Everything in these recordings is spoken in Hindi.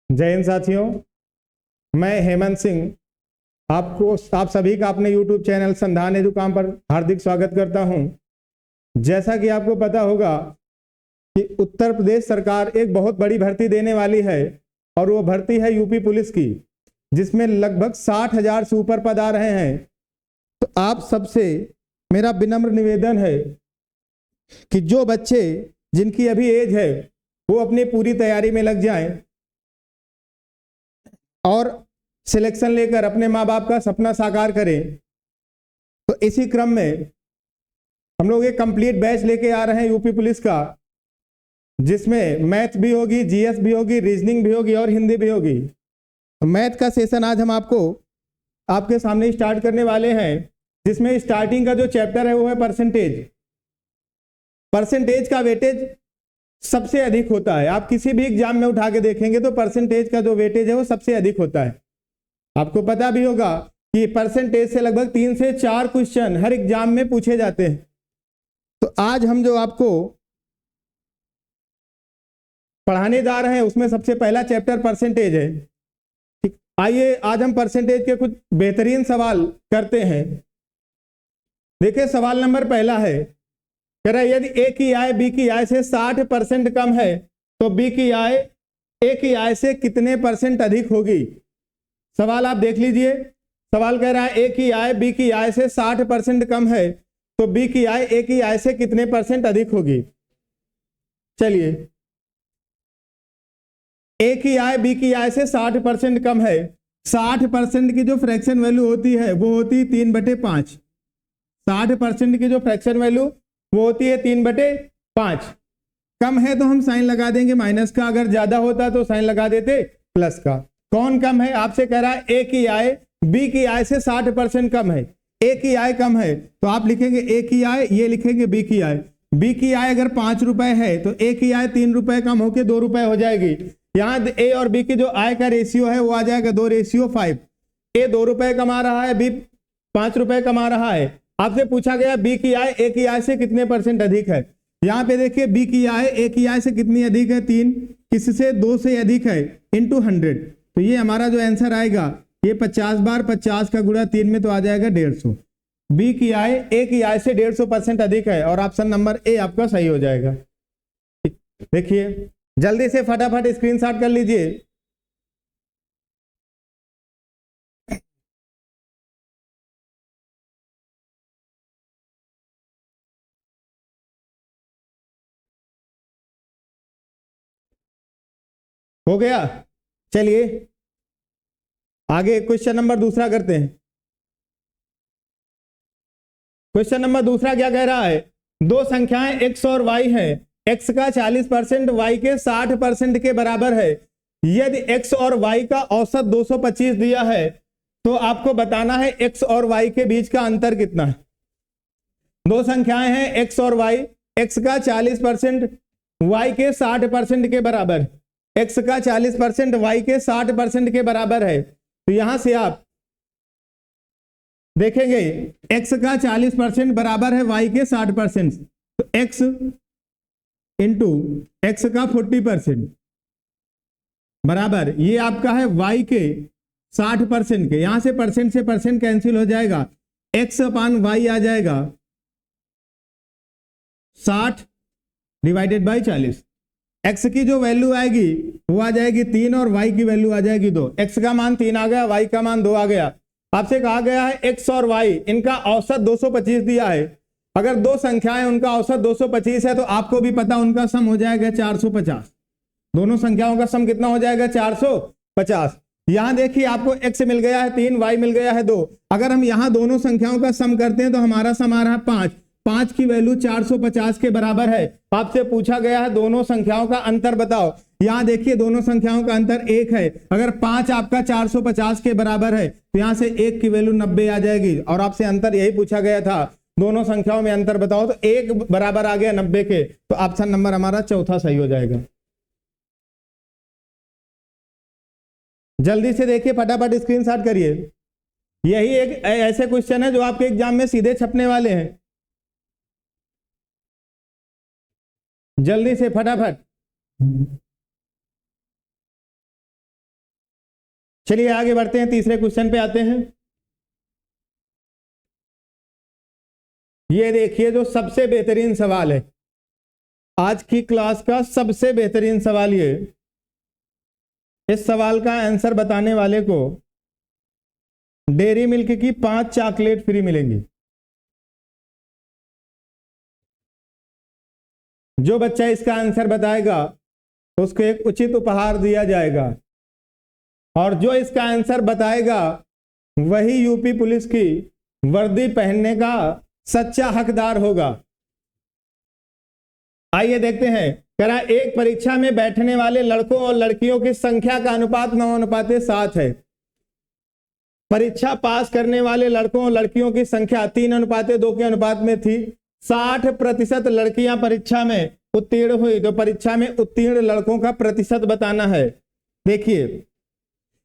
जय हिंद साथियों, मैं हेमंत सिंह आप सभी का अपने YouTube चैनल संधान एजुकाम पर हार्दिक स्वागत करता हूं। जैसा कि आपको पता होगा कि उत्तर प्रदेश सरकार एक बहुत बड़ी भर्ती देने वाली है और वो भर्ती है यूपी पुलिस की, जिसमें लगभग 60,000 से ऊपर पद आ रहे हैं। तो आप सबसे मेरा विनम्र निवेदन है कि जो बच्चे जिनकी अभी एज है वो अपनी पूरी तैयारी में लग जाएं और सिलेक्शन लेकर अपने माँ बाप का सपना साकार करें। तो इसी क्रम में हम लोग एक कंप्लीट बैच लेके आ रहे हैं यूपी पुलिस का, जिसमें मैथ भी होगी, जीएस भी होगी, रीजनिंग भी होगी और हिंदी भी होगी। मैथ का सेशन आज हम आपके सामने स्टार्ट करने वाले हैं, जिसमें स्टार्टिंग का जो चैप्टर है वो है परसेंटेज। परसेंटेज का वेटेज सबसे अधिक होता है। आप किसी भी एग्जाम में उठा के देखेंगे तो परसेंटेज का जो वेटेज है वो सबसे अधिक होता है। आपको पता भी होगा कि परसेंटेज से लगभग 3 से 4 क्वेश्चन हर एग्जाम में पूछे जाते हैं। तो आज हम जो आपको पढ़ाने जा रहे हैं उसमें सबसे पहला चैप्टर परसेंटेज है। ठीक, आइए आज हम परसेंटेज के कुछ बेहतरीन सवाल करते हैं। देखिए, सवाल नंबर पहला है, कह रहा है यदि ए की आय बी की आय से 60% कम है तो बी की आय ए की आय से कितने परसेंट अधिक होगी। सवाल आप देख लीजिए। सवाल कह रहा है ए की आय बी की आय से 60% कम है तो बी की आय ए की आय से कितने परसेंट अधिक होगी। चलिए, ए की आय बी की आय से 60% कम है। 60% की जो फ्रैक्शन वैल्यू होती है वो होती है 3/5। 60% की जो फ्रैक्शन वैल्यू वो होती है 3/5। कम है तो हम साइन लगा देंगे माइनस का, अगर ज्यादा होता तो साइन लगा देते प्लस का। कौन कम है? आपसे कह रहा है ए की आय बी की आय से 60% कम है। ए की आय कम है तो आप लिखेंगे ए की आय, ये लिखेंगे बी की आय। बी की आय अगर 5 रुपए है तो ए की आय 3 रुपए कम होकर 2 रुपए हो जाएगी। यहाँ ए और बी की जो आय का रेशियो है वो आ जाएगा 2:5। ए 2 रुपए कमा रहा है, बी 5 रुपए कमा रहा है। आपसे पूछा गया बी की आय ए की आय से कितने परसेंट अधिक है। यहाँ पे देखिए बी की आय ए की आय से कितनी अधिक है, 3। किससे? 2 से अधिक है, इंटू 100। तो ये हमारा जो आंसर आएगा ये 50 बार 50 का गुणा 3 में तो आ जाएगा 150। बी की आय ए की आय से 150% अधिक है और ऑप्शन नंबर ए आपका सही हो जाएगा। देखिए, जल्दी से फटाफट स्क्रीनशॉट कर लीजिए। हो गया? चलिए आगे क्वेश्चन नंबर दूसरा करते हैं। क्वेश्चन नंबर दूसरा क्या कह रहा है? दो संख्याएं x और y हैं। x का 40% y के 60% के बराबर है। यदि x और y का औसत 225 दिया है तो आपको बताना है x और y के बीच का अंतर कितना है। दो संख्याएं हैं x और y, x का 40% y के 60% के बराबर। x का 40% y के 60% के बराबर है। तो यहां से आप देखेंगे x का 40% बराबर है y के 60%, तो x इंटू एक्स का 40% बराबर ये आपका है y के 60% के। यहां से परसेंट कैंसिल हो जाएगा, x/y आ जाएगा 60 डिवाइडेड बाई 40। x की जो वैल्यू आएगी वो आ जाएगी 3 और y की वैल्यू आ जाएगी 2। x का मान 3 आ गया, y का मान 2 आ गया। आपसे कहा गया है x और y इनका औसत 225 दिया है। अगर दो संख्याएं उनका औसत 225 है तो आपको भी पता उनका सम हो जाएगा 450। दोनों संख्याओं का सम कितना हो जाएगा? 450। यहां देखिए आपको x मिल गया है 3, y मिल गया है 2। अगर हम यहां दोनों संख्याओं का सम करते हैं तो हमारा सम आ रहा है 5। 5 की वैल्यू 450 के बराबर है। आपसे पूछा गया है दोनों संख्याओं का अंतर बताओ। यहां देखिए दोनों संख्याओं का अंतर 1 है। अगर 5 आपका 450 के बराबर है तो यहां से 1 की वैल्यू 90 आ जाएगी और आपसे अंतर यही पूछा गया था, दोनों संख्याओं में अंतर बताओ। तो 1 बराबर आ गया 90 के, तो ऑप्शन नंबर हमारा चौथा सही हो जाएगा। जल्दी से देखिए, फटाफट स्क्रीनशॉट करिए। यही एक ऐसे क्वेश्चन है जो आपके एग्जाम में सीधे छपने वाले हैं। जल्दी से फटाफट। चलिए आगे बढ़ते हैं, तीसरे क्वेश्चन पे आते हैं। ये देखिए जो सबसे बेहतरीन सवाल है आज की क्लास का, सबसे बेहतरीन सवाल ये, इस सवाल का आंसर बताने वाले को डेयरी मिल्क की 5 चॉकलेट फ्री मिलेंगी। जो बच्चा इसका आंसर बताएगा उसको एक उचित उपहार दिया जाएगा, और जो इसका आंसर बताएगा वही यूपी पुलिस की वर्दी पहनने का सच्चा हकदार होगा। आइए देखते हैं। कह रहा एक परीक्षा में बैठने वाले लड़कों और लड़कियों की संख्या का अनुपात 9:7 है। परीक्षा पास करने वाले लड़कों और लड़कियों की संख्या 3:2 के अनुपात में थी। 60% लड़कियां परीक्षा में उत्तीर्ण हुई, तो परीक्षा में उत्तीर्ण लड़कों का प्रतिशत बताना है। देखिए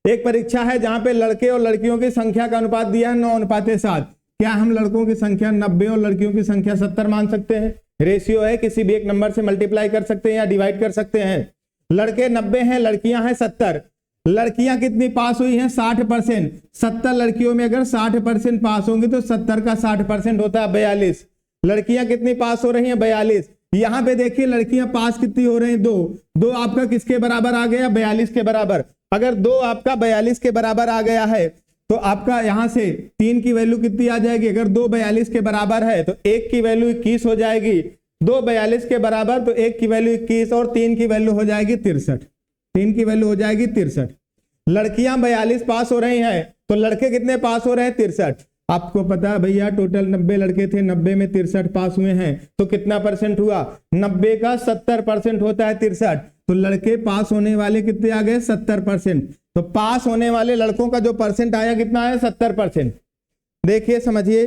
एक परीक्षा है जहां पे लड़के और लड़कियों की संख्या का अनुपात दिया है 9:7। क्या हम लड़कों की संख्या 90 और लड़कियों की संख्या 70 मान सकते हैं? रेशियो है, किसी भी एक नंबर से मल्टीप्लाई कर सकते हैं या डिवाइड कर सकते हैं। लड़के 90 हैं, लड़कियां हैं 70। लड़कियां कितनी पास हुई हैं? 60%। 70 लड़कियों में अगर 60% पास होंगी तो 70 का 60% होता है 42। लड़कियां कितनी पास हो रही हैं? 42। यहां पे देखिए लड़कियां पास कितनी हो रही हैं? 2 आपका किसके बराबर आ गया? 42 के बराबर। अगर 2 आपका 42 के बराबर आ गया है तो आपका यहां से 3 की वैल्यू कितनी आ जाएगी? अगर 2 42 के बराबर है तो 1 की वैल्यू 21 हो जाएगी। 2 42 के बराबर तो 1 की वैल्यू 21 और 3 की वैल्यू हो जाएगी 63। 3 की वैल्यू हो जाएगी 63। लड़कियां 42 पास हो रही हैं तो लड़के कितने पास हो रहे हैं? 63। आपको पता है भैया टोटल 90 लड़के थे, 90 में 63 पास हुए हैं, तो कितना परसेंट हुआ? 90 का 70% होता है 63। तो लड़के पास होने वाले कितने आ गए? 70%। तो पास होने वाले लड़कों का जो परसेंट आया कितना आया? 70%। देखिए समझिए,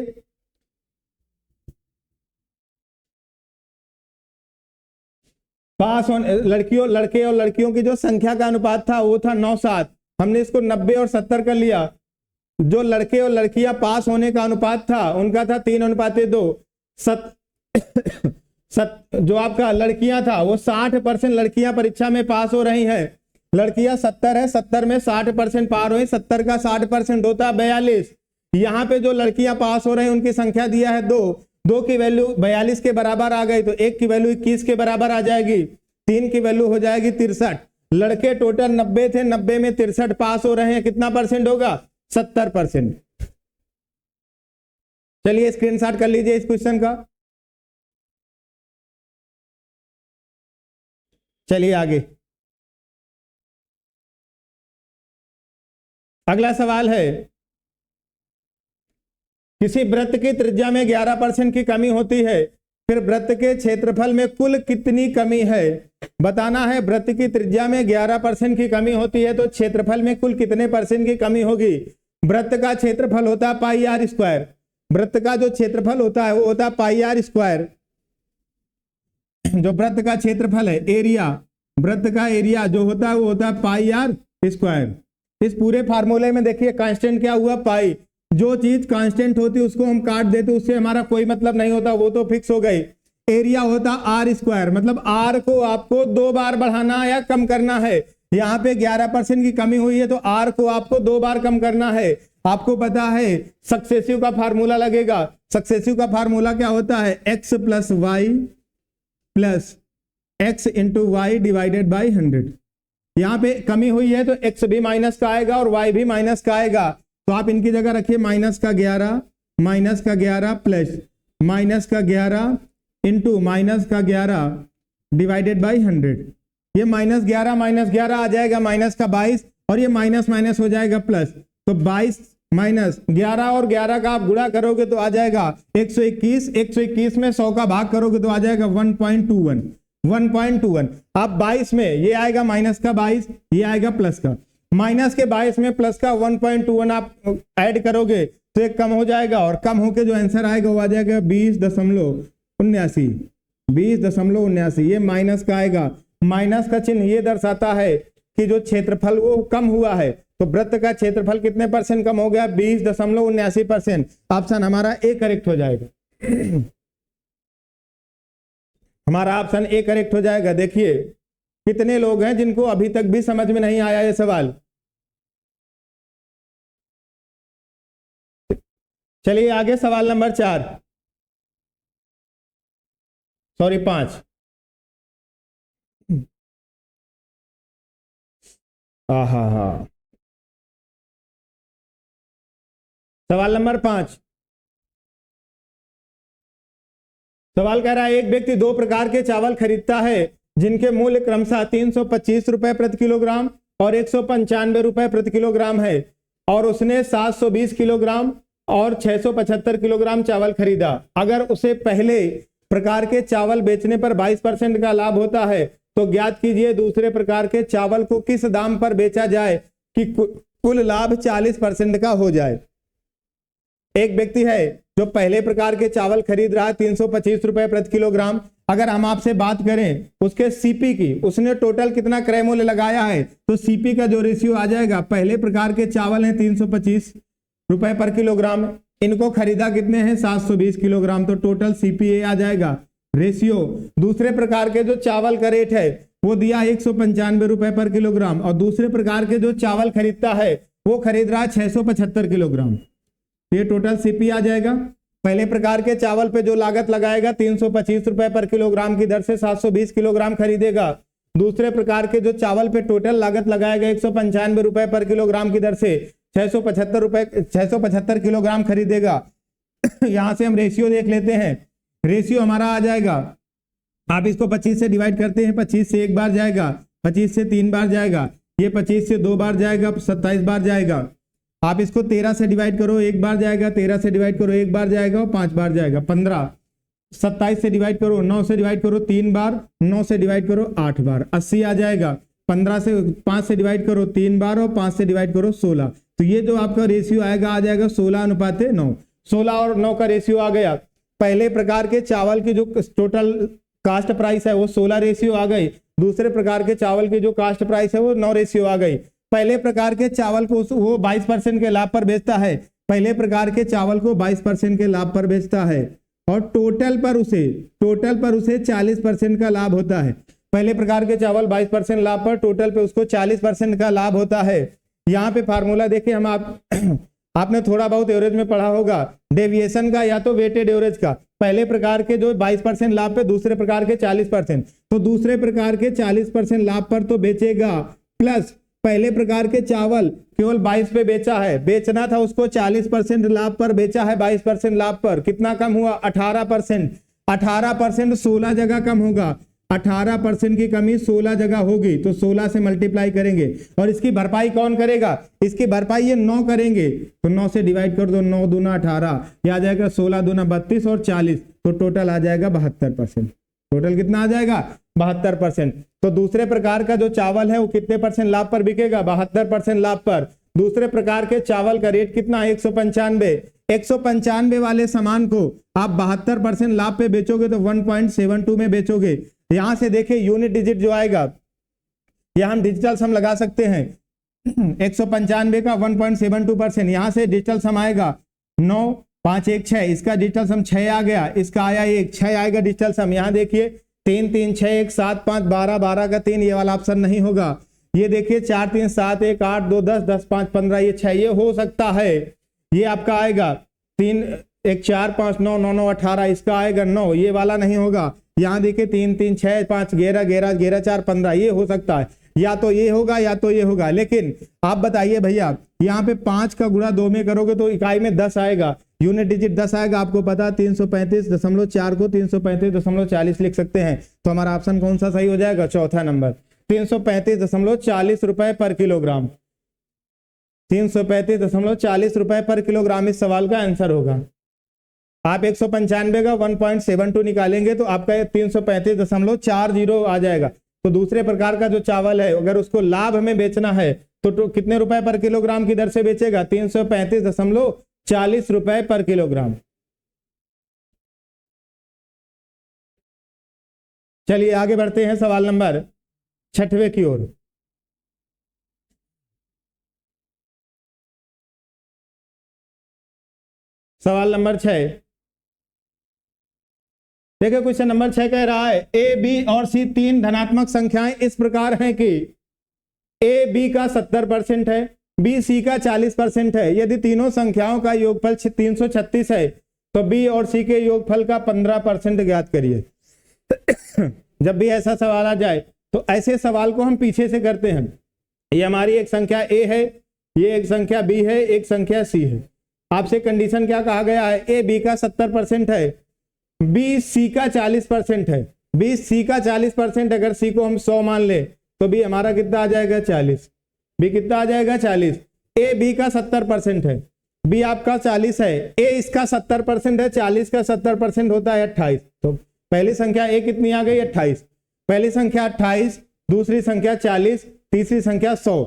पास होने लड़के और लड़कियों की जो संख्या का अनुपात था वो था 9:7। हमने इसको 90 और 70 कर लिया। जो लड़के और लड़कियां पास होने का अनुपात था उनका था 3:2। जो आपका लड़कियां था वो 60% लड़कियां परीक्षा में पास हो रही हैं। लड़कियां 70 है, 70 में 60% पार हुई, 70 का 60% होता है 42। यहाँ पे जो लड़कियां पास हो रही हैं उनकी संख्या दिया है 2 की वैल्यू 42 के बराबर आ गई तो 1 की वैल्यू 21 के बराबर आ जाएगी। 3 की वैल्यू हो जाएगी 63। लड़के टोटल 90 थे, 90 में 63 पास हो रहे हैं, कितना परसेंट होगा? 70%। चलिए स्क्रीनशॉट कर लीजिए इस क्वेश्चन का। चलिए आगे, अगला सवाल है, किसी वृत्त की त्रिज्या में 11% की कमी होती है, फिर वृत्त के क्षेत्रफल में कुल कितनी कमी है? बताना है। वृत्त की त्रिज्या में 11% की कमी होती है तो क्षेत्रफल में कुल कितने परसेंट की कमी होगी? वृत्त का क्षेत्रफल होता है πr²। वृत्त का जो क्षेत्रफल होता है वो होता है πr²। जो वृत्त का क्षेत्रफल है, एरिया, वृत्त का एरिया जो होता है वो होता है πr²। इस पूरे फार्मूले में देखिए कांस्टेंट क्या हुआ? पाई। जो चीज कांस्टेंट होती है उसको हम काट देते, उससे हमारा कोई मतलब नहीं होता, वो तो फिक्स हो गई। एरिया होता r², मतलब r को आपको 2 बार बढ़ाना या कम करना है। यहाँ पे 11% की कमी हुई है तो r को आपको 2 बार कम करना है। आपको पता है सक्सेसिव का फार्मूला लगेगा। सक्सेसिव का फार्मूला क्या होता है? x + y + x × y divided by 100। यहाँ पे कमी हुई है तो x भी माइनस का आएगा और y भी माइनस का आएगा, तो आप इनकी जगह रखिए -11 + -11 × -11 डिवाइडेड बाई 100। ये -11 आ जाएगा -22 और ये माइनस हो जाएगा प्लस, तो 22 - 11 और 11 का आप गुणा करोगे तो आ जाएगा 121। 121 में 100 का भाग करोगे तो आ जाएगा 1.21। अब 22 में ये आएगा माइनस का 22, ये आएगा प्लस का। माइनस के 22 में प्लस का 1.21 आप ऐड करोगे तो एक कम हो जाएगा और कम होके जो आंसर आएगा वो आ जाएगा 20.79। 20.79 ये माइनस का आएगा। माइनस का चिन्ह ये दर्शाता है कि जो क्षेत्रफल वो कम हुआ है, तो वृत्त का क्षेत्रफल कितने परसेंट कम हो गया? 20.79%। ऑप्शन हमारा ए करेक्ट हो जाएगा। हमारा ऑप्शन ए करेक्ट हो जाएगा। देखिए कितने लोग हैं जिनको अभी तक भी समझ में नहीं आया ये सवाल। चलिए आगे सवाल नंबर 4, सॉरी 5। हा। सवाल नंबर 5। सवाल कह रहा है एक व्यक्ति दो प्रकार के चावल खरीदता है जिनके मूल्य क्रमशः 325 रुपए प्रति किलोग्राम और 195 रुपए प्रति किलोग्राम है, और उसने 720 किलोग्राम और 675 किलोग्राम चावल खरीदा। अगर उसे पहले प्रकार के चावल बेचने पर 22% का लाभ होता है तो ज्ञात कीजिए दूसरे प्रकार के चावल को किस दाम पर बेचा जाए कि कुल लाभ 40% का हो जाए। एक व्यक्ति है जो पहले प्रकार के चावल खरीद रहा है 325 रुपए प्रति किलोग्राम। अगर हम आपसे बात करें उसके सीपी की, उसने टोटल कितना क्रय मूल्य लगाया है, तो सीपी का जो रेशियो आ जाएगा, पहले प्रकार के चावल हैं 325 रुपए पर किलोग्राम, इनको खरीदा कितने हैं 720 किलोग्राम, तो टोटल सीपीए आ जाएगा रेशियो। दूसरे प्रकार के जो चावल का रेट है वो दिया 195 रुपए पर किलोग्राम, और दूसरे प्रकार के जो चावल खरीदता है वो खरीद रहा है 675 किलोग्राम, ये टोटल सीपी आ जाएगा। पहले प्रकार के चावल पे जो लागत लगाएगा 325 रुपए पर किलोग्राम की दर से 720 किलोग्राम खरीदेगा। दूसरे प्रकार के जो चावल पे टोटल लागत लगाएगा 195 रुपए पर किलोग्राम की दर से 675 किलोग्राम खरीदेगा। यहां से हम रेशियो देख लेते हैं। रेशियो हमारा आ जाएगा, आप इसको 25 से डिवाइड करते हैं, 25 से एक बार जाएगा, 25 से 3 बार जाएगा, ये 25 से 2 बार जाएगा, 27 बार जाएगा। आप इसको 13 से डिवाइड करो, एक बार जाएगा, 13 से डिवाइड करो, एक बार जाएगा और 5 बार जाएगा, 15। 27 से डिवाइड करो, 9 से डिवाइड करो 3 बार, 9 से डिवाइड करो 8 बार, 80 आ जाएगा। 15 से 5 से डिवाइड करो 3 बार और 5 से डिवाइड करो 16। तो ये जो आपका रेशियो आएगा आ जाएगा 16:9। 16 और 9 का रेशियो आ गया। पहले प्रकार के चावल की जो टोटल कास्ट प्राइस है वो 16 रेशियो आ गई। दूसरे प्रकार के चावल की जो कास्ट प्राइस है वो 9 रेशियो आ गई। पहले प्रकार के चावल को वो 22% के लाभ पर बेचता है, पहले प्रकार के चावल को 22% के लाभ पर बेचता है, और टोटल पर उसे 40% का लाभ होता है। पहले प्रकार के चावल 22% लाभ पर, टोटल पे उसको 40% का लाभ होता है। यहाँ पे फार्मूला देखिए, हम आपने थोड़ा बहुत एवरेज में पढ़ा होगा, डेविएशन का या तो वेटेड एवरेज का। पहले प्रकार के जो 22% लाभ पे, दूसरे प्रकार के 40%, तो दूसरे प्रकार के 40% लाभ पर तो बेचेगा, प्लस पहले प्रकार के चावल केवल 22 पे बेचा है, बेचना था उसको 40% लाभ पर, बेचा है 22% लाभ पर, कितना कम हुआ 18%। 18% 16 जगह कम होगा, 18% की कमी 16 जगह होगी, तो 16 से मल्टीप्लाई करेंगे। और इसकी भरपाई कौन करेगा, इसकी भरपाई ये 9 करेंगे, तो 9 से डिवाइड कर दो, 9 दूना 18, यह आ जाएगा 16 दूना 32 और 40, तो टोटल आ जाएगा 72%। टोटल कितना आ जाएगा 72%। तो दूसरे प्रकार का जो चावल है वो कितने परसेंट लाभ पर बिकेगा, 72% लाभ पर। दूसरे प्रकार के चावल का रेट कितना 195। 195 वाले सामान को आप 72% लाभ पे बेचोगे तो 1.72 में बेचोगे। यहां से देखिए यूनिट डिजिट जो आएगा, यहां हम डिजिटल सम लगा सकते हैं। 195 का 1.72%, यहां से डिजिटल सम आएगा 9 5 1 6, इसका डिजिटल सम 6 आ गया, इसका आया 1, 6 आएगा डिजिटल सम। यहाँ देखिए 3 3 6 1 7 5 12, 12 का 3, ये वाला ऑप्शन नहीं होगा। ये देखिए 4 3 7 1 8 2 10 10 5 15, ये 6, ये हो सकता है। ये आपका आएगा 3 1 4 5 9 9 9 18, इसका आएगा 9, ये वाला नहीं होगा। यहाँ देखिए 3 3 6 5 11 11 11 4 15, ये हो सकता है, या तो ये होगा या तो ये होगा। लेकिन आप बताइए भैया, यहाँ पे 5 का गुणा 2 में करोगे तो इकाई में 10 आएगा, यूनिट डिजिट 10 आएगा। आपको पता 335.4 को 335.40 लिख सकते हैं। तो हमारा ऑप्शन कौन सा सही हो जाएगा, चौथा नंबर, 335.40 रुपए पर किलोग्राम। 335.40 रुपए पर किलोग्राम इस सवाल का आंसर होगा। आप 195 का 1.72 निकालेंगे तो आपका 335.40 आ जाएगा। तो दूसरे प्रकार का जो चावल है अगर उसको लाभ में बेचना है तो कितने रुपए पर किलोग्राम की दर से बेचेगा, 335.40 रुपए पर किलोग्राम। चलिए आगे बढ़ते हैं सवाल नंबर 6वें की ओर। सवाल नंबर 6, देखिए क्वेश्चन नंबर 6 कह रहा है ए बी और सी तीन धनात्मक संख्याएं इस प्रकार हैं कि ए बी का 70% है, बी सी का 40% है। यदि तीनों संख्याओं का योगफल 336 है तो बी और सी के योगफल का 15% ज्ञात करिए। जब भी ऐसा सवाल आ जाए तो ऐसे सवाल को हम पीछे से करते हैं। ये हमारी एक संख्या ए है, ये एक संख्या बी है, एक संख्या सी है। आपसे कंडीशन क्या कहा गया है, ए बी का 70% है, बी सी का 40% है। बी सी का 40%, अगर सी को हम 100 मान ले तो बी हमारा कितना आ जाएगा 40। बी कितना आ जाएगा 40। ए बी का 70% है, बी आपका 40 है, ए इसका 70% है, 40 का 70% होता है 28। तो पहली संख्या ए कितनी आ गई 28। पहली संख्या 28, दूसरी संख्या 40, तीसरी संख्या 100।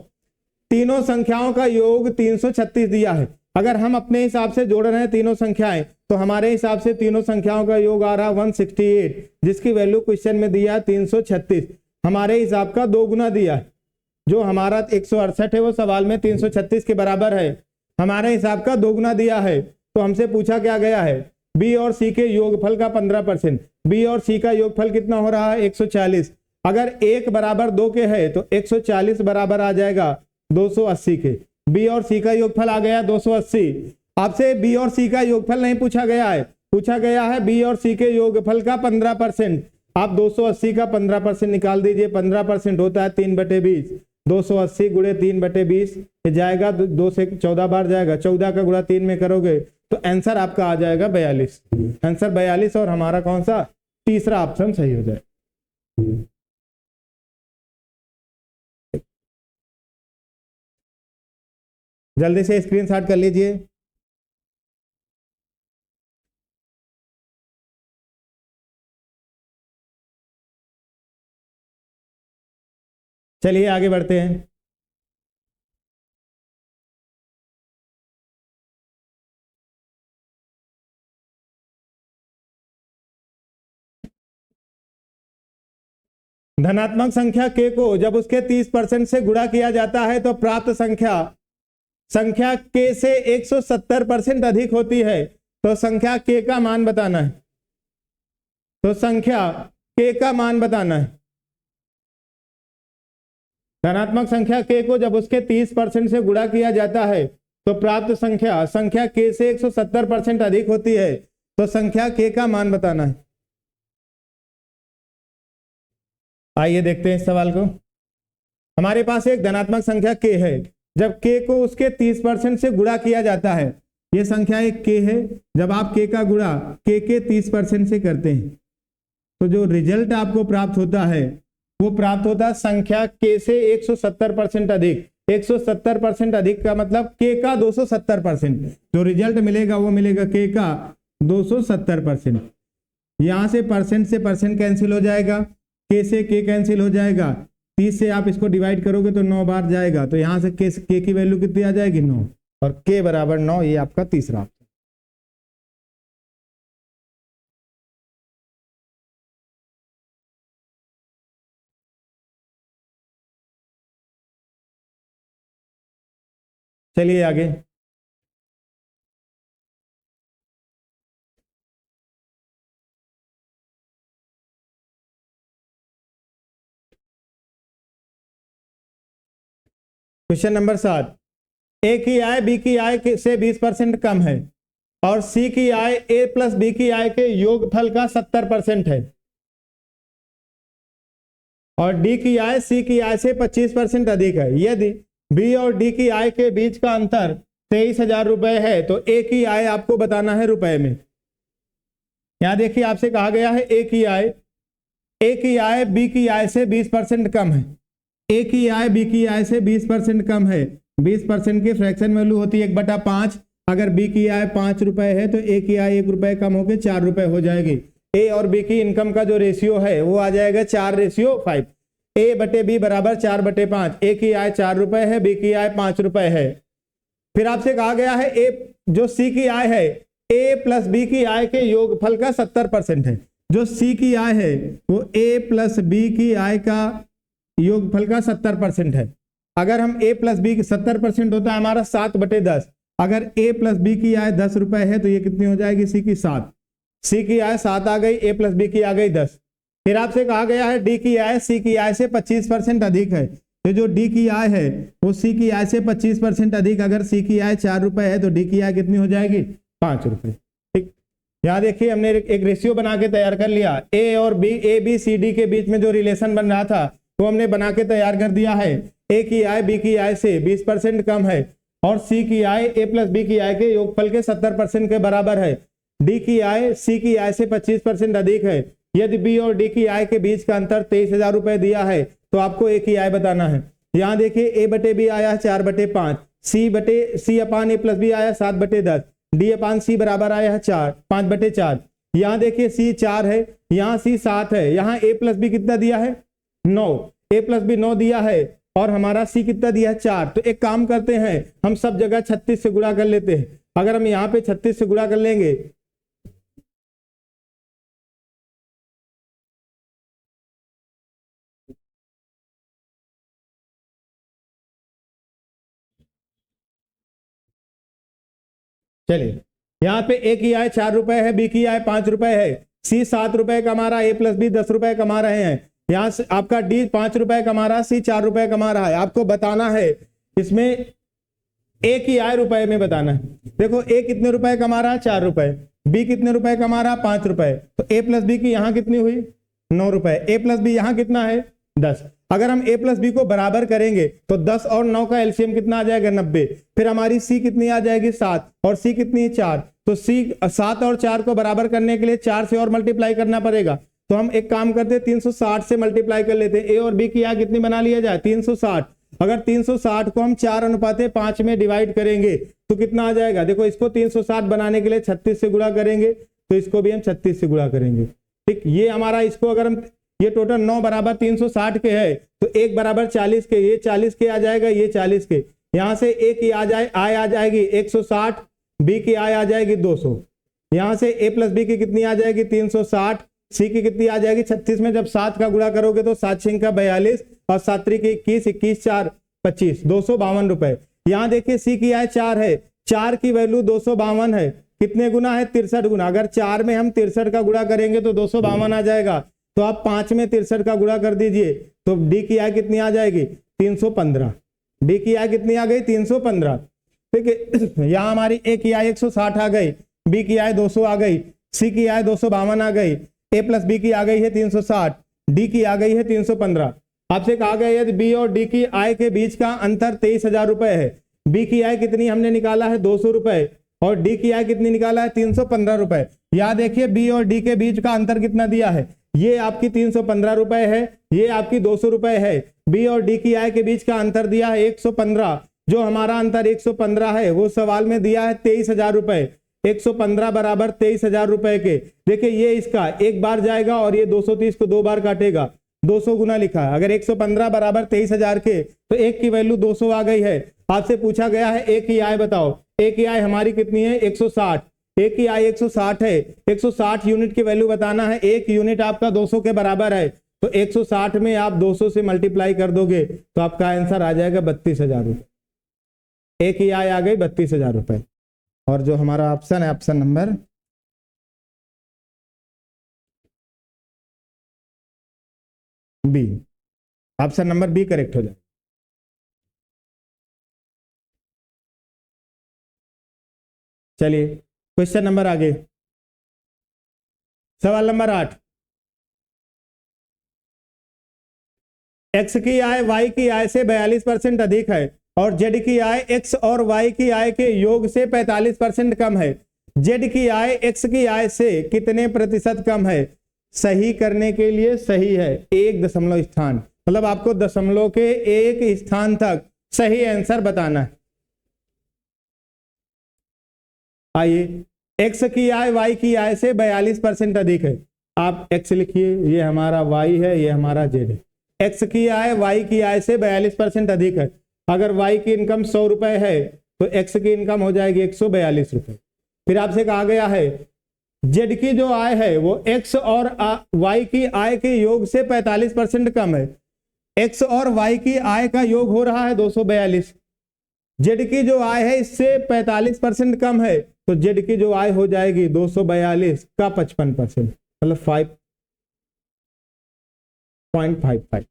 तीनों संख्याओं का योग 336 दिया है। अगर हम अपने हिसाब से जोड़ रहे हैं तीनों संख्याएं तो हमारे हिसाब से तीनों संख्याओं का योग आ रहा 168, जिसकी वैल्यू क्वेश्चन में दिया 336। हमारे हिसाब का 2 गुना दिया है। जो हमारा 168 है वो सवाल में 336 के बराबर है, हमारे हिसाब का 2 गुना दिया है। तो हमसे पूछा क्या गया है, बी और सी के योगफल का 15%। बी और सी का योगफल कितना हो रहा है 140। अगर 1 बराबर 2 के है तो 140 बराबर आ जाएगा 280 के। बी और सी का योगफल आ गया 280। आपसे बी और सी का योगफल नहीं पूछा गया है, पूछा गया है बी और सी के योगफल का 15%। आप 280 का 15% निकाल दीजिए, 15% होता है 3/20। 280 गुणे 3/20 जाएगा 2 से 14 बार जाएगा, 14 का गुणा 3 में करोगे तो आंसर आपका आ जाएगा 42। आंसर 42 और हमारा कौन सा तीसरा ऑप्शन सही हो जाए। जल्दी से स्क्रीनशॉट कर लीजिए। चलिए आगे बढ़ते हैं। धनात्मक संख्या के को जब उसके 30% से गुणा किया जाता है तो प्राप्त संख्या के से 170% अधिक होती है। तो संख्या के का मान बताना है। तो संख्या के का मान बताना है। धनात्मक संख्या के को जब उसके 30% से गुणा किया जाता है तो प्राप्त संख्या के से 170% अधिक होती है। तो संख्या के का मान बताना है। आइए देखते हैं इस सवाल को। हमारे पास एक धनात्मक संख्या के है, जब के को उसके 30% से गुणा किया जाता है। ये संख्या एक के है, जब आप के का गुणा के 30% से करते हैं तो जो रिजल्ट आपको प्राप्त होता है वो प्राप्त होता है संख्या के से 170% अधिक। 170% अधिक का मतलब के का 270%। जो रिजल्ट मिलेगा वो मिलेगा के का 270%। यहां से परसेंट कैंसिल हो जाएगा, के से के कैंसिल हो जाएगा, 30 से आप इसको डिवाइड करोगे तो 9 बार जाएगा। तो यहां से के की वैल्यू कितनी आ जाएगी 9 और के बराबर 9। ये आपका तीसरा ऑप्शन। चलिए आगे। क्वेश्चन नंबर 7, ए की आय बी की आय से 20% कम है और सी की आय ए प्लस बी की आय के योगफल का 70% है और डी की आय सी की आय से 25% अधिक है। यदि बी और डी की आय के बीच का अंतर 23,000 रुपए है तो ए की आय आपको बताना है रुपए में। यहां देखिए आपसे कहा गया है ए की आय बी की आय से 20% कम है। ए की आय बी की आय से 20% कम है। 20% की फ्रैक्शन वैल्यू होती है 1/5। अगर बी की आय 5 रुपए है तो ए की आय 1 रुपए कम होकर 4 रुपए हो जाएगी। ए और बी की इनकम का जो रेशियो है वो आ जाएगा 4:5। ए बटे बी बराबर 4/5। ए की आय 4 रुपए है, बी की आय 5 रुपए है। फिर आपसे कहा गया है ए जो सी की आय है ए प्लस बी की आय के योगफल का 70% है। जो सी की आय है वो ए प्लस बी की आय का योगफल का 70% है। अगर हम a प्लस बी 70% होता है हमारा 7/10। अगर a प्लस बी की आय 10 रुपए है तो ये कितनी हो जाएगी सी की 7। सी की आय 7 आ गई, ए प्लस बी की आ गई 10। फिर आपसे कहा गया है डी की आय सी की आय से 25% अधिक है। तो जो डी की आय है वो सी की आय से 25% अधिक, अगर सी की आय 4 रुपए है तो डी की आय कितनी हो जाएगी? 5 रुपए। ठीक, यहाँ देखिए हमने एक रेशियो बना के तैयार कर लिया। ए और B, A B C D के बीच में जो रिलेशन बन रहा था वो हमने बना के तैयार कर दिया है। ए की आय बी की आय से 20% कम है और सी की आय ए प्लस बी की आय के योगफल के 70% के बराबर है। डी की आय सी की आय से 25% अधिक है। यदि बी और डी की आय के बीच का अंतर 23,000 रुपए दिया है तो आपको ए की आय बताना है। यहाँ देखिए ए बटे बी आया 4/5, सी अपान ए प्लस बी आया 7/10, डी अपान सी बराबर आया है 5/4। यहाँ देखिए सी 4 है, यहाँ सी 7 है, यहाँ ए प्लस बी कितना दिया है? 9, ए प्लस बी 9 दिया है और हमारा सी कितना दिया है? 4। तो एक काम करते हैं, हम सब जगह 36 से गुणा कर लेते हैं। अगर हम यहाँ पे 36 से गुणा कर लेंगे चलिए, यहाँ पे ए की आय 4 रुपए है, बी की आय 5 रुपए है, सी 7 रुपए कमा रहा है, ए प्लस बी 10 रुपए कमा रहे हैं। यहाँ से आपका डी 5 रुपए कमा रहा है, सी 4 रुपए कमा रहा है। आपको बताना है इसमें ए की आय रुपए में बताना है। देखो ए कितने रुपए कमा रहा है? 4 रुपए। बी कितने रुपए कमा रहा है? 5 रुपए। तो ए प्लस बी की यहाँ कितनी हुई? 9 रुपए। ए प्लस बी यहाँ कितना है? 10। अगर हम ए प्लस बी को बराबर करेंगे तो 10 और 9 का एलसीएम कितना आ जाएगा? 90। फिर हमारी सी कितनी आ जाएगी? 7 और सी कितनी है? 4। तो सी 7 और 4 को बराबर करने के लिए 4 से और मल्टीप्लाई करना पड़ेगा। तो हम एक काम करते हैं 360 से मल्टीप्लाई कर लेते हैं। ए और बी की आय कितनी बना लिया जाए? 360। अगर 360 को हम 4:5 में डिवाइड करेंगे तो कितना आ जाएगा? देखो इसको 360 बनाने के लिए 36 से गुणा करेंगे तो इसको भी हम 36 से गुणा करेंगे। ठीक, ये हमारा इसको अगर हम ये टोटल 9 बराबर 360 के है तो 1 बराबर 40 के, ये 40 के आ जाएगा, ये 40 के। यहाँ से ए की आय आ जाएगी 160, बी की आय आ जाएगी 200। यहाँ से ए प्लस बी की कितनी आ जाएगी? 360, सी की कितनी आ जाएगी? 36 में जब 7 का गुणा करोगे तो 7 6 का 42 और 7 3 की 21, 21 4 25, 252 रुपए। यहाँ देखिए सी की आय 4 है, 4 की वैल्यू 252 है। कितने गुना है? 63 गुना। अगर 4 में हम 63 का गुणा करेंगे तो 252 आ जाएगा। तो आप 5 में 63 का गुणा कर दीजिए तो डी की आय कितनी आ जाएगी? 315। डी की आय कितनी आ गई? 315। ठीक है, यहाँ हमारी ए की आय 160 आ गई, बी की आय 200 आ गई, सी की आय 252 आ गई, ए प्लस बी की आ गई है 360, डी की आ गई है 315। आपसे कहा गया यदि बी और डी की आय के बीच का अंतर 23,000 रुपए है। बी की आय कितनी हमने निकाला है? 200 रुपए और डी की आय कितनी निकाला है? 315 रुपए। यहाँ देखिए बी और डी के बीच का अंतर कितना दिया है? ये आपकी 315 रुपए है, ये आपकी 200 रुपए है। बी और डी की आय के बीच का अंतर दिया है 115। जो हमारा अंतर 115 है वो सवाल में दिया है 23,000 रुपए। 115 बराबर 23,000 रुपए के। देखिए ये इसका एक बार जाएगा और ये 230 को 2 बार काटेगा, 200 गुना लिखा है। अगर 115 बराबर 23,000 के तो एक की वैल्यू 200 आ गई है। आपसे पूछा गया है ए की आय बताओ। ए की आय हमारी कितनी है? 160। ए की आय 160 है, 160 यूनिट की वैल्यू बताना है। एक यूनिट आपका 200 के बराबर है तो 160 में आप 200 से मल्टीप्लाई कर दोगे तो आपका आंसर आ जाएगा 32,000 रुपए। ए की आय आ गई 32,000 रुपए। और जो हमारा ऑप्शन है option number B, option number B correct हो जाए। चलिए क्वेश्चन नंबर आगे, सवाल नंबर 8। एक्स की आय वाई की आय से 42% अधिक है और जेड की आय एक्स और वाई की आय के योग से 45% कम है। जेड की आय एक्स की आय से कितने प्रतिशत कम है? सही करने के लिए सही है 1 दशमलव स्थान, मतलब आपको दशमलव के 1 स्थान तक सही आंसर बताना है। आइए, एक्स की आय वाई की आय से 42% अधिक है। आप एक्स लिखिए, ये हमारा वाई है, ये हमारा जेड है। एक्स की आय वाई की आय से 42% अधिक है। अगर वाई की इनकम 100 रुपए है तो एक्स की इनकम हो जाएगी 142 रुपए। फिर आपसे कहा गया है जेड की जो आय है वो एक्स और वाई की आय के योग से 45% कम है। एक्स और वाई की आय का योग हो रहा है 242। जेड की जो आय है इससे 45% कम है तो जेड की जो आय हो जाएगी 242 का 55%, मतलब 5.55।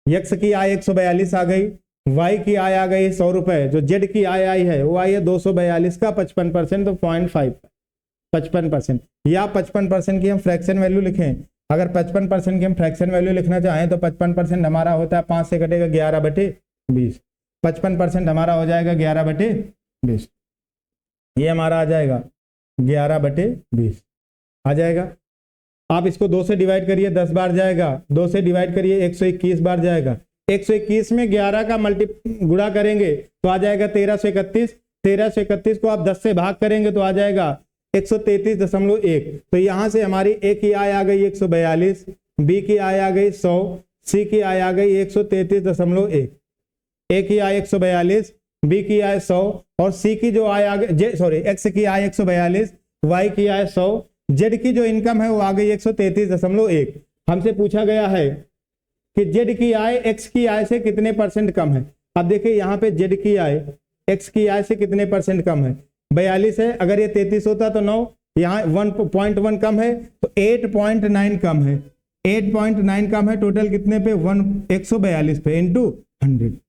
एक्स की आय 142 आ गई, वाई की आय आ गई 100 रुपए, जो जेड की आय आई है वो आई है 242 का 55%, तो 55%, या 55% की हम फ्रैक्शन वैल्यू लिखें। अगर 55% की हम फ्रैक्शन वैल्यू लिखना चाहें तो 55% हमारा होता है 5 से कटेगा 11/20, 55% हमारा हो जाएगा 11/20, ये हमारा आ जाएगा 11/20 आ जाएगा। आप इसको 2 से डिवाइड करिए 10 बार जाएगा, 2 से डिवाइड करिए 121 बार जाएगा, 121 में 11 का गुणा करेंगे तो आ जाएगा 1331, 1331 को आप 10 से भाग करेंगे तो आ जाएगा 133.1। तो यहां से हमारी ए की आय आ गई 142, बी की आय आ गई 100, सी की आय आ गई 133.1। ए की आय 142, बी की आय 100 और सी की जो आय आ गई एक्स की आय 142, वाई की आय 100, जेड की जो इनकम है वो आ गई 133.1। हमसे पूछा गया है कि जेड की आय एक्स की आय से कितने परसेंट कम है। अब देखिए यहाँ पे जेड की आय एक्स की आय से कितने परसेंट कम है, 42 है, अगर ये 33 होता तो 9, यहाँ 1.1 कम है तो 8.9 कम है, 8.9 कम है, टोटल कितने पे 142 पे इंटू 100।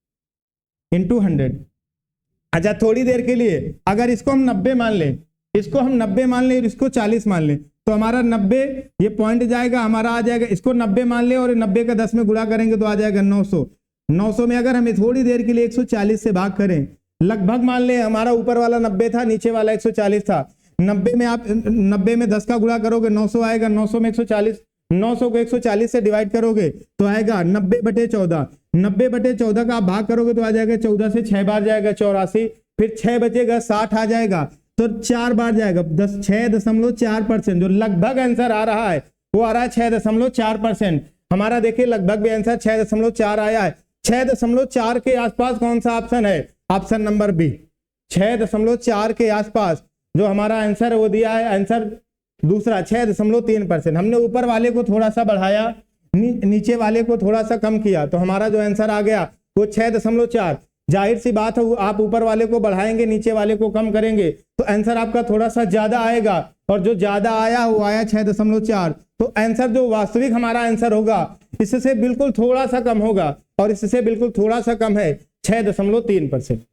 अच्छा थोड़ी देर के लिए अगर इसको हम 90 मान लें, इसको हम 90 मान लें और इसको 40 मान लें तो हमारा 90 ये पॉइंट जाएगा, हमारा आ जाएगा, इसको 90 मान लें और 90 का 10 में गुणा करेंगे तो आ जाएगा 900। 900 में अगर हमें थोड़ी देर के लिए 140 से भाग करें, लगभग मान लें हमारा ऊपर वाला 90 था, नीचे वाला 140 था, 90 में आप 90 में 10 का गुणा करोगे 900 आएगा, 900 में 140, 900 को 140 से डिवाइड करोगे तो आएगा 90/14, 90/14 का आप भाग करोगे तो आ जाएगा 14 से 6 बार जाएगा 84, फिर 6 बचेगा 60 आ जाएगा, तो 4 बार जाएगा 6.4%, जो लगभग आंसर आ रहा है वो आ रहा है 6.4%। हमारा देखिए लगभग भी आंसर 6.4 आया है। 6.4 के आसपास कौन सा ऑप्शन है, ऑप्शन नंबर बी, 6.4 के आसपास जो हमारा आंसर है वो दिया है आंसर दूसरा 6.3%। हमने ऊपर वाले को थोड़ा सा बढ़ाया, नीचे वाले को थोड़ा सा कम किया, तो हमारा जो आंसर आ गया वो 6.4। जाहिर सी बात है आप ऊपर वाले को बढ़ाएंगे नीचे वाले को कम करेंगे तो आंसर आपका थोड़ा सा ज्यादा आएगा, और जो ज्यादा आया वो आया 6.4। तो आंसर जो वास्तविक हमारा आंसर होगा इससे बिल्कुल थोड़ा सा कम होगा, और इससे बिल्कुल थोड़ा सा कम है 6.3%।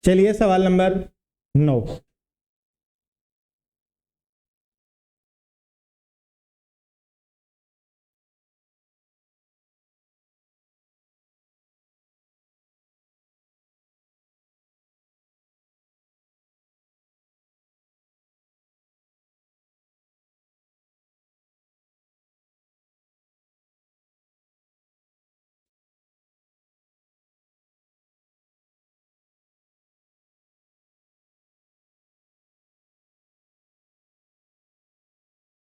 चलिए सवाल नंबर 9।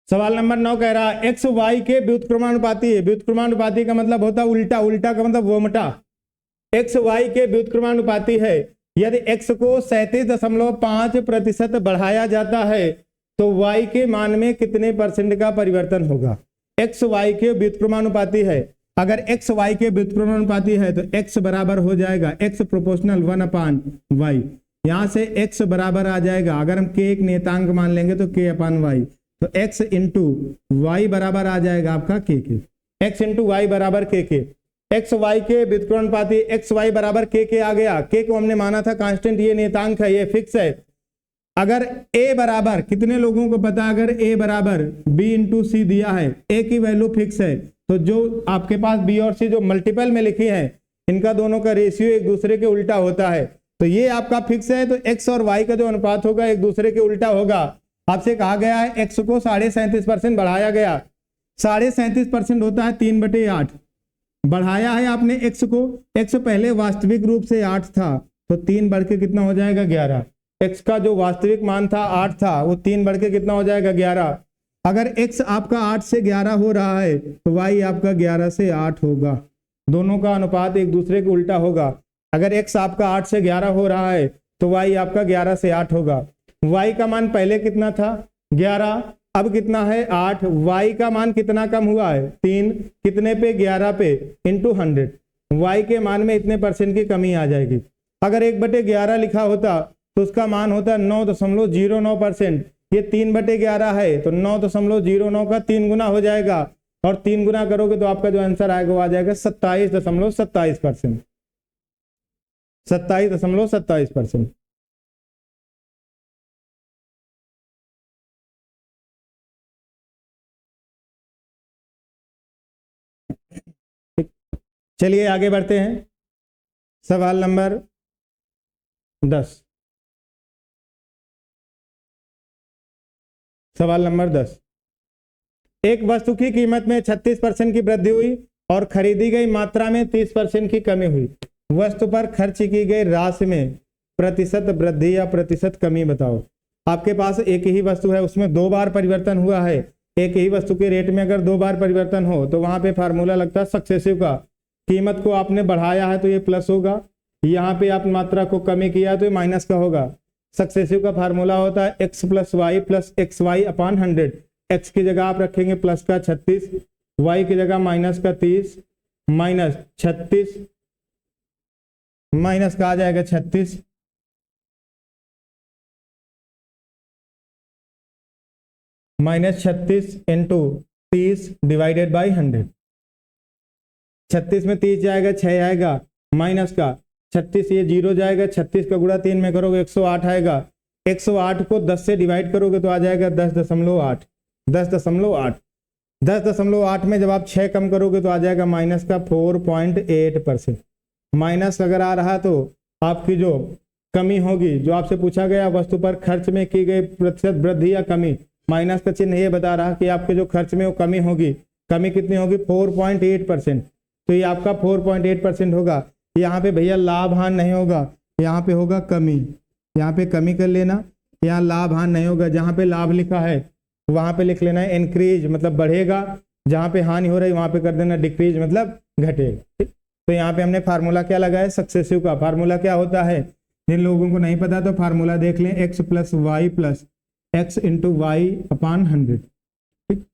सवाल नंबर 9 कह रहा है एक्स वाई के व्युत्क्रमानुपाती है। व्युत्क्रमानुपाती का मतलब होता है उल्टा, उल्टा का मतलब वोमटा। एक्स वाई के व्युत्क्रमानुपाती है। यदि एक्स को 37.5% बढ़ाया जाता है तो वाई के मान में कितने परसेंट का परिवर्तन होगा। एक्स वाई के व्युत्क्रमानुपाती है। अगर एक्स वाई के व्युत्क्रमानुपाती है तो एक्स बराबर हो जाएगा एक्स प्रोपोर्शनल 1/y। यहां से एक्स बराबर आ जाएगा, अगर हम के एक नियतांक मान लेंगे तो k/y, तो x इंटू वाई बराबर आ जाएगा आपका के। x इंटू वाई बराबर के। एक्स वाई के व्युत्क्रमानुपाती एक्स वाई बराबर के आ गया। के को हमने माना था कांस्टेंट, ये नियतांक है, ये फिक्स है। अगर a बराबर, कितने लोगों को पता, अगर a बराबर b इंटू सी दिया है, a की वैल्यू फिक्स है, तो जो आपके पास b और c जो मल्टीपल में लिखी है इनका दोनों का रेशियो एक दूसरे के उल्टा होता है, तो ये आपका फिक्स है। तो x और y का जो अनुपात होगा एक दूसरे के उल्टा होगा। आपसे कहा गया है x को 37.5% बढ़ाया गया। 37.5% होता है 3/8। बढ़ाया है आपने x को, x पहले वास्तविक रूप से 8 था, तो 3 बढ़ के कितना हो जाएगा 11। x का जो वास्तविक मान था 8 था, वो 3 बढ़ के कितना हो जाएगा 11। अगर x आपका 8 से 11 हो रहा है तो y आपका 11 से 8 होगा। दोनों का अनुपात एक दूसरे के उल्टा होगा। अगर x आपका 8 से 11 हो रहा है तो y आपका 11 से 8 होगा। y का मान पहले कितना था 11, अब कितना है 8, y का मान कितना कम हुआ है 3, कितने पे 11 पे इंटू 100, y के मान में इतने परसेंट की कमी आ जाएगी। अगर 1/11 लिखा होता तो उसका मान होता 9.09%, ये 3/11 है तो 9.09 का 3 गुना हो जाएगा, और 3 गुना करोगे तो आपका जो आंसर आएगा वो आ जाएगा 27.27%, 27.27%। चलिए आगे बढ़ते हैं। सवाल नंबर 10। सवाल नंबर 10, एक वस्तु की कीमत में 36% की वृद्धि हुई और खरीदी गई मात्रा में 30% की कमी हुई। वस्तु पर खर्च की गई राशि में प्रतिशत वृद्धि या प्रतिशत कमी बताओ। आपके पास एक ही वस्तु है, उसमें 2 बार परिवर्तन हुआ है। एक ही वस्तु के रेट में अगर 2 बार परिवर्तन हो तो वहां पे फार्मूला लगता है सक्सेसिव का। कीमत को आपने बढ़ाया है तो ये प्लस होगा, यहाँ पे आप मात्रा को कमी किया है तो ये माइनस का होगा। सक्सेसिव का फार्मूला होता है x + y + xy/100। x की जगह आप रखेंगे प्लस का 36, y की जगह माइनस का 30, माइनस 36, माइनस का आ जाएगा 36, -36 इंटू 30 डिवाइडेड बाई 100। 36 में 30 जाएगा 6 आएगा, माइनस का 36 ये 0 जाएगा, 36 का गुणा 3 में करोगे 108 आएगा। 108 को 10 से डिवाइड करोगे तो आ जाएगा 10.8। 10.8 में जब आप 6 कम करोगे तो आ जाएगा माइनस का 4.8%। माइनस अगर आ रहा तो आपकी जो कमी होगी, जो आपसे पूछा गया वस्तु पर खर्च में की गई प्रतिशत वृद्धि या कमी, माइनस का चिन्ह ये बता रहा कि आपके जो खर्च में वो कमी होगी। कमी कितनी होगी 4.8%, तो ये आपका 4.8% होगा। यहाँ पे भैया लाभ हान नहीं होगा, यहाँ पे होगा कमी, यहाँ पे कमी कर लेना, यहाँ लाभ हान नहीं होगा। जहाँ पे लाभ लिखा है वहाँ पे लिख लेना है इंक्रीज मतलब बढ़ेगा, जहाँ पे हानि हो रही है वहाँ पे कर देना डिक्रीज मतलब घटेगा। ठीक, तो यहाँ पे हमने फार्मूला क्या लगाया सक्सेसिव का। फार्मूला क्या होता है, जिन लोगों को नहीं पता तो फार्मूला देख लें, x + y + x × y/100। ठीक,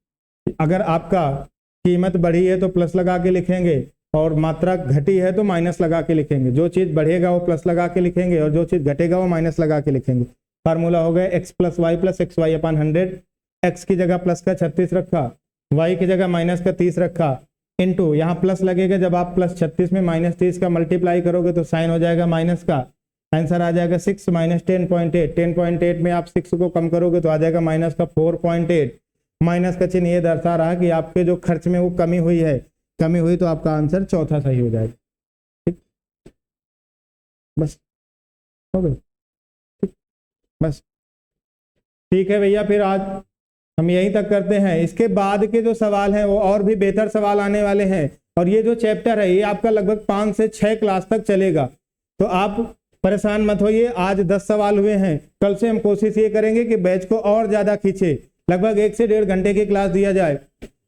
अगर आपका कीमत बढ़ी है तो प्लस लगा के लिखेंगे और मात्रा घटी है तो माइनस लगा के लिखेंगे। जो चीज बढ़ेगा वो प्लस लगा के लिखेंगे और जो चीज घटेगा वो माइनस लगा के लिखेंगे। फार्मूला हो गया x + y + xy/100। x की जगह प्लस का 36 रखा, y की जगह माइनस का 30 रखा, इंटू यहाँ प्लस लगेगा। जब आप प्लस 36 में माइनस 30 का मल्टीप्लाई करोगे तो साइन हो जाएगा माइनस का, आंसर आ जाएगा 6 - 10.8। 10.8 में आप 6 को कम करोगे तो आ जाएगा माइनस का 4.8। माइनस का चिन्ह ये दर्शा रहा कि आपके जो खर्च में वो कमी हुई है, कमी हुई तो आपका आंसर चौथा सही हो जाएगा। ठीक, बस हो गया। ठीक, बस ठीक है भैया, फिर आज हम यहीं तक करते हैं। इसके बाद के जो सवाल हैं वो और भी बेहतर सवाल आने वाले हैं, और ये जो चैप्टर है ये आपका लगभग 5 से 6 क्लास तक चलेगा, तो आप परेशान मत होइए। आज 10 सवाल हुए हैं, कल से हम कोशिश ये करेंगे कि बैच को और ज़्यादा खींचे, लगभग 1 से 1.5 घंटे की क्लास दिया जाए।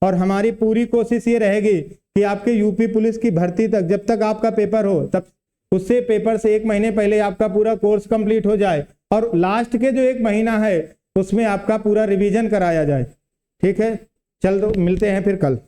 और हमारी पूरी कोशिश ये रहेगी कि आपके यूपी पुलिस की भर्ती तक, जब तक आपका पेपर हो तब उससे पेपर से 1 महीने पहले आपका पूरा कोर्स कंप्लीट हो जाए, और लास्ट के जो 1 महीना है उसमें आपका पूरा रिवीजन कराया जाए। ठीक है, चल तो मिलते हैं फिर कल।